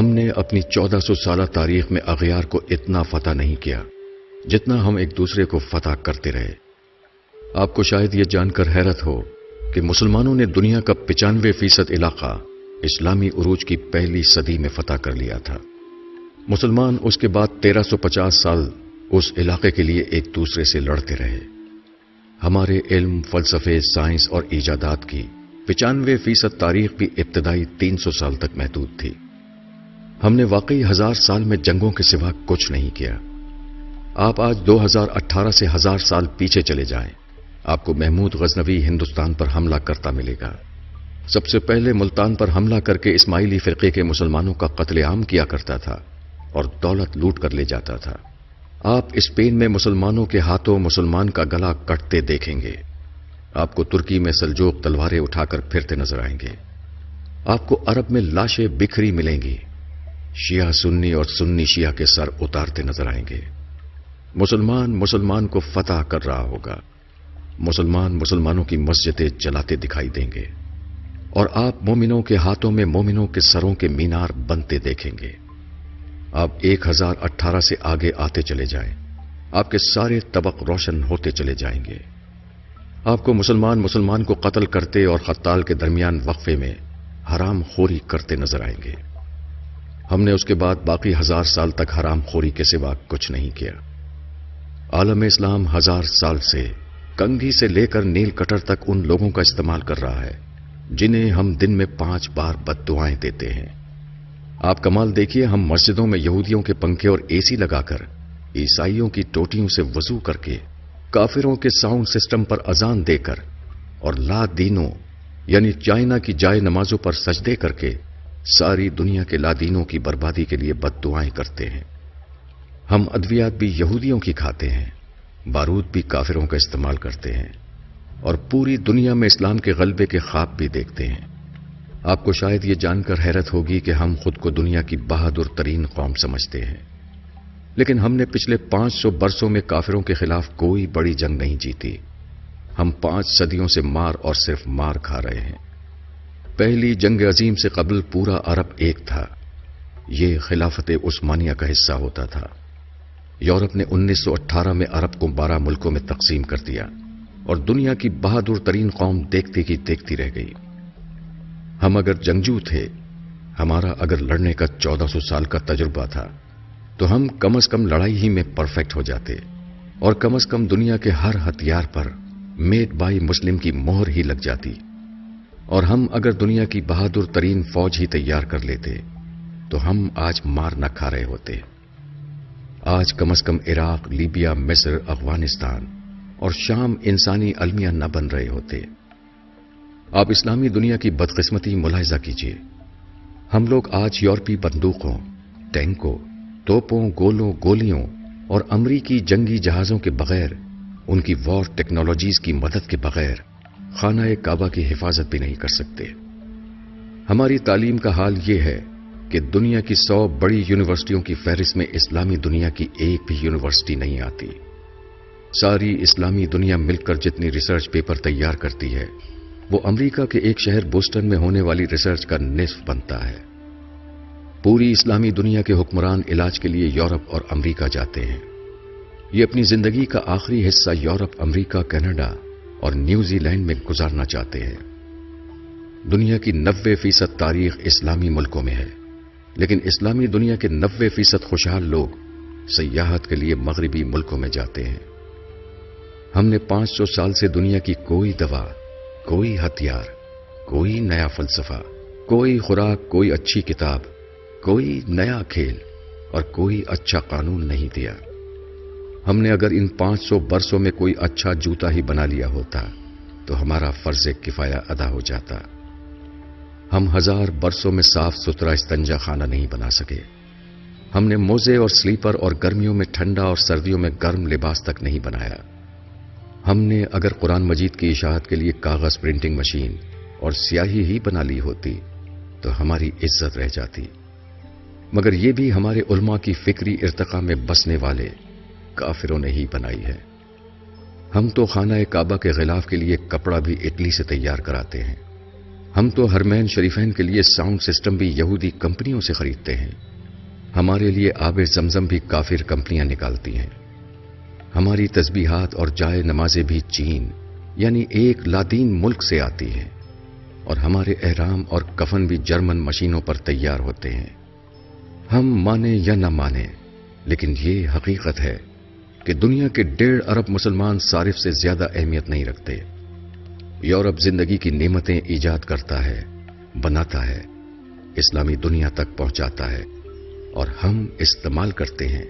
ہم نے اپنی 1400 سالہ تاریخ میں اغیار کو اتنا فتح نہیں کیا جتنا ہم ایک دوسرے کو فتح کرتے رہے۔ آپ کو شاید یہ جان کر حیرت ہو کہ مسلمانوں نے دنیا کا 95% علاقہ اسلامی عروج کی پہلی صدی میں فتح کر لیا تھا۔ مسلمان اس کے بعد 1350 سال اس علاقے کے لیے ایک دوسرے سے لڑتے رہے۔ ہمارے علم، فلسفے، سائنس اور ایجادات کی 95% تاریخ بھی ابتدائی 300 سال تک محدود تھی۔ ہم نے واقعی 1000 سال میں جنگوں کے سوا کچھ نہیں کیا۔ آپ آج 2018 سے 1000 سال پیچھے چلے جائیں، آپ کو محمود غزنوی ہندوستان پر حملہ کرتا ملے گا۔ سب سے پہلے ملتان پر حملہ کر کے اسماعیلی فرقے کے مسلمانوں کا قتل عام کیا کرتا تھا اور دولت لوٹ کر لے جاتا تھا۔ آپ اسپین میں مسلمانوں کے ہاتھوں مسلمان کا گلا کٹتے دیکھیں گے۔ آپ کو ترکی میں سلجوق تلواریں اٹھا کر پھرتے نظر آئیں گے۔ آپ کو عرب میں لاشیں بکھری ملیں گی۔ شیعہ سنی اور سنی شیعہ کے سر اتارتے نظر آئیں گے۔ مسلمان مسلمان کو فتح کر رہا ہوگا۔ مسلمان مسلمانوں کی مسجدیں جلاتے دکھائی دیں گے، اور آپ مومنوں کے ہاتھوں میں مومنوں کے سروں کے مینار بنتے دیکھیں گے۔ آپ 1018 سے آگے آتے چلے جائیں، آپ کے سارے طبق روشن ہوتے چلے جائیں گے۔ آپ کو مسلمان مسلمان کو قتل کرتے اور قتال کے درمیان وقفے میں حرام خوری کرتے نظر آئیں گے۔ ہم نے اس کے بعد باقی 1000 سال تک حرام خوری کے سوا کچھ نہیں کیا۔ عالم اسلام 1000 سال سے کنگھی سے لے کر نیل کٹر تک ان لوگوں کا استعمال کر رہا ہے جنہیں ہم دن میں 5 بار بد دعائیں دیتے ہیں۔ آپ کمال دیکھیے، ہم مسجدوں میں یہودیوں کے پنکھے اور اے سی لگا کر، عیسائیوں کی ٹوٹیوں سے وضو کر کے، کافروں کے ساؤنڈ سسٹم پر اذان دے کر اور لا دینوں یعنی چائنا کی جائے نمازوں پر سجدے کر کے ساری دنیا کے لا دینوں کی بربادی کے لیے بد دعائیں کرتے ہیں۔ ہم ادویات بھی یہودیوں کی کھاتے ہیں، بارود بھی کافروں کا استعمال کرتے ہیں، اور پوری دنیا میں اسلام کے غلبے کے خواب بھی دیکھتے ہیں۔ آپ کو شاید یہ جان کر حیرت ہوگی کہ ہم خود کو دنیا کی بہادر ترین قوم سمجھتے ہیں، لیکن ہم نے پچھلے 500 برسوں میں کافروں کے خلاف کوئی بڑی جنگ نہیں جیتی۔ ہم 5 صدیوں سے مار اور صرف مار کھا رہے ہیں۔ پہلی جنگ عظیم سے قبل پورا عرب ایک تھا۔ یہ خلافت عثمانیہ کا حصہ ہوتا تھا۔ یورپ نے 1918 میں عرب کو 12 ملکوں میں تقسیم کر دیا، اور دنیا کی بہادر ترین قوم دیکھتی کی دیکھتی رہ گئی۔ ہم اگر جنگجو تھے، ہمارا اگر لڑنے کا 1400 سال کا تجربہ تھا، تو ہم کم از کم لڑائی ہی میں پرفیکٹ ہو جاتے، اور کم از کم دنیا کے ہر ہتھیار پر میڈ بائی مسلم کی مہر ہی لگ جاتی، اور ہم اگر دنیا کی بہادر ترین فوج ہی تیار کر لیتے تو ہم آج مار نہ کھا رہے ہوتے۔ آج کم از کم عراق، لیبیا، مصر، افغانستان اور شام انسانی المیہ نہ بن رہے ہوتے۔ آپ اسلامی دنیا کی بدقسمتی ملاحظہ کیجیے۔ ہم لوگ آج یورپی بندوقوں، ٹینکوں، توپوں، گولوں، گولیوں اور امریکی جنگی جہازوں کے بغیر، ان کی وار ٹیکنالوجیز کی مدد کے بغیر خانہ کعبہ کی حفاظت بھی نہیں کر سکتے۔ ہماری تعلیم کا حال یہ ہے کہ دنیا کی 100 بڑی یونیورسٹیوں کی فہرست میں اسلامی دنیا کی ایک بھی یونیورسٹی نہیں آتی۔ ساری اسلامی دنیا مل کر جتنی ریسرچ پیپر تیار کرتی ہے، وہ امریکہ کے ایک شہر بوسٹن میں ہونے والی ریسرچ کا نصف بنتا ہے۔ پوری اسلامی دنیا کے حکمران علاج کے لیے یورپ اور امریکہ جاتے ہیں۔ یہ اپنی زندگی کا آخری حصہ یورپ، امریکہ، کینیڈا اور نیوزی لینڈ میں گزارنا چاہتے ہیں۔ دنیا کی 90% تاریخ اسلامی ملکوں میں ہے، لیکن اسلامی دنیا کے 90% خوشحال لوگ سیاحت کے لیے مغربی ملکوں میں جاتے ہیں۔ ہم نے 500 سال سے دنیا کی کوئی دوا، کوئی ہتھیار، کوئی نیا فلسفہ، کوئی خوراک، کوئی اچھی کتاب، کوئی نیا کھیل اور کوئی اچھا قانون نہیں دیا۔ ہم نے اگر ان 500 برسوں میں کوئی اچھا جوتا ہی بنا لیا ہوتا تو ہمارا فرض کفایہ ادا ہو جاتا۔ ہم 1000 برسوں میں صاف ستھرا استنجا خانہ نہیں بنا سکے۔ ہم نے موزے اور سلیپر اور گرمیوں میں ٹھنڈا اور سردیوں میں گرم لباس تک نہیں بنایا۔ ہم نے اگر قرآن مجید کی اشاعت کے لیے کاغذ پرنٹنگ مشین اور سیاہی ہی بنا لی ہوتی تو ہماری عزت رہ جاتی، مگر یہ بھی ہمارے علماء کی فکری ارتقاء میں بسنے والے کافروں نے ہی بنائی ہے۔ ہم تو خانہ کعبہ کے غلاف کے لیے کپڑا بھی اٹلی سے تیار کراتے ہیں، ہم تو حرمین شریفین کے لیے ساؤنڈ سسٹم بھی یہودی کمپنیوں سے خریدتے ہیں. ہمارے لیے آب زمزم بھی کافر کمپنیاں نکالتی ہیں. ہماری تسبیحات اور جائے نمازیں بھی چین یعنی ایک لادین ملک سے آتی ہیں، اور ہمارے احرام اور کفن بھی جرمن مشینوں پر تیار ہوتے ہیں. ہم مانیں یا نہ مانیں، لیکن یہ حقیقت ہے کہ دنیا کے 1.5 ارب مسلمان صارف سے زیادہ اہمیت نہیں رکھتے. یورپ زندگی کی نعمتیں ایجاد کرتا ہے، بناتا ہے، اسلامی دنیا تک پہنچاتا ہے، اور ہم استعمال کرتے ہیں،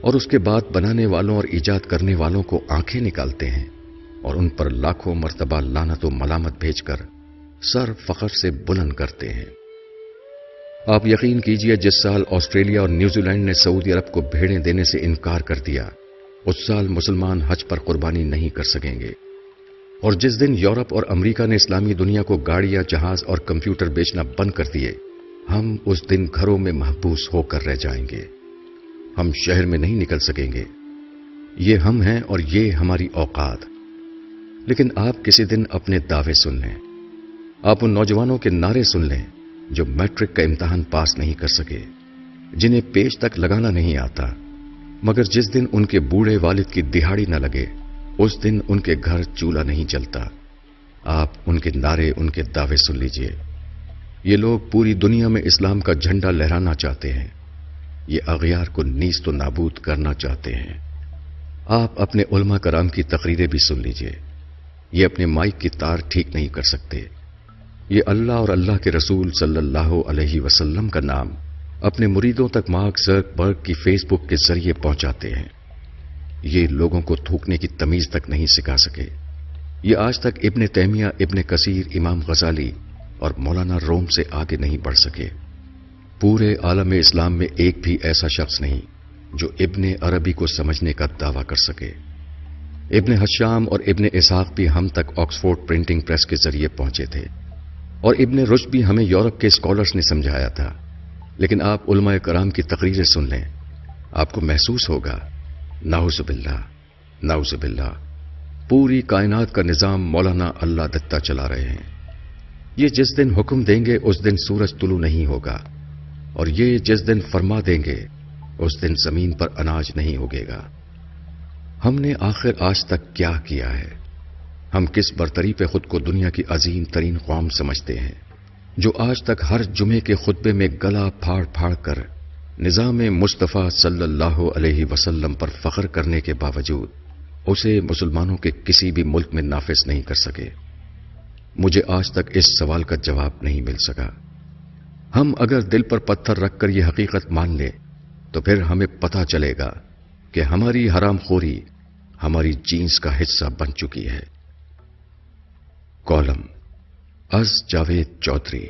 اور اس کے بعد بنانے والوں اور ایجاد کرنے والوں کو آنکھیں نکالتے ہیں اور ان پر لاکھوں مرتبہ لعنت و ملامت بھیج کر سر فخر سے بلند کرتے ہیں. آپ یقین کیجئے جس سال آسٹریلیا اور نیوزی لینڈ نے سعودی عرب کو بھیڑیں دینے سے انکار کر دیا، اس سال مسلمان حج پر قربانی نہیں کر سکیں گے. اور جس دن یورپ اور امریکہ نے اسلامی دنیا کو گاڑیاں، جہاز اور کمپیوٹر بیچنا بند کر دیے، ہم اس دن گھروں میں محبوس ہو کر رہ جائیں گے. ہم شہر میں نہیں نکل سکیں گے. یہ ہم ہیں اور یہ ہماری اوقات. لیکن آپ کسی دن اپنے دعوے سن لیں. آپ ان نوجوانوں کے نعرے سن لیں جو میٹرک کا امتحان پاس نہیں کر سکے، جنہیں پیج تک لگانا نہیں آتا، مگر جس دن ان کے بوڑھے والد کی دہاڑی نہ لگے اس دن ان کے گھر چولہا نہیں جلتا. آپ ان کے نعرے، ان کے دعوے سن لیجئے. یہ لوگ پوری دنیا میں اسلام کا جھنڈا لہرانا چاہتے ہیں. یہ اغیار کو نیست و نابود کرنا چاہتے ہیں. آپ اپنے علماء کرام کی تقریریں بھی سن لیجئے. یہ اپنے مائک کی تار ٹھیک نہیں کر سکتے. یہ اللہ اور اللہ کے رسول صلی اللہ علیہ وسلم کا نام اپنے مریدوں تک مارک زکربرگ کی فیس بک کے ذریعے پہنچاتے ہیں. یہ لوگوں کو تھوکنے کی تمیز تک نہیں سکھا سکے. یہ آج تک ابن تیمیہ، ابن کثیر، امام غزالی اور مولانا روم سے آگے نہیں بڑھ سکے. پورے عالم اسلام میں ایک بھی ایسا شخص نہیں جو ابن عربی کو سمجھنے کا دعویٰ کر سکے. ابن حشام اور ابن اسحاق بھی ہم تک آکسفورڈ پرنٹنگ پریس کے ذریعے پہنچے تھے، اور ابن رشد بھی ہمیں یورپ کے اسکالرز نے سمجھایا تھا. لیکن آپ علماء کرام کی تقریریں سن لیں، آپ کو محسوس ہوگا نعوذ باللہ، نعوذ باللہ، پوری کائنات کا نظام مولانا اللہ دتہ چلا رہے ہیں. یہ جس دن حکم دیں گے اس دن سورج طلوع نہیں ہوگا، اور یہ جس دن فرما دیں گے اس دن زمین پر اناج نہیں اگے گا. ہم نے آخر آج تک کیا کیا ہے؟ ہم کس برتری پہ خود کو دنیا کی عظیم ترین قوم سمجھتے ہیں جو آج تک ہر جمعے کے خطبے میں گلا پھاڑ پھاڑ کر نظام مصطفیٰ صلی اللہ علیہ وسلم پر فخر کرنے کے باوجود اسے مسلمانوں کے کسی بھی ملک میں نافذ نہیں کر سکے؟ مجھے آج تک اس سوال کا جواب نہیں مل سکا. ہم اگر دل پر پتھر رکھ کر یہ حقیقت مان لیں تو پھر ہمیں پتہ چلے گا کہ ہماری حرام خوری ہماری جینس کا حصہ بن چکی ہے. کالم از جاوید چودھری.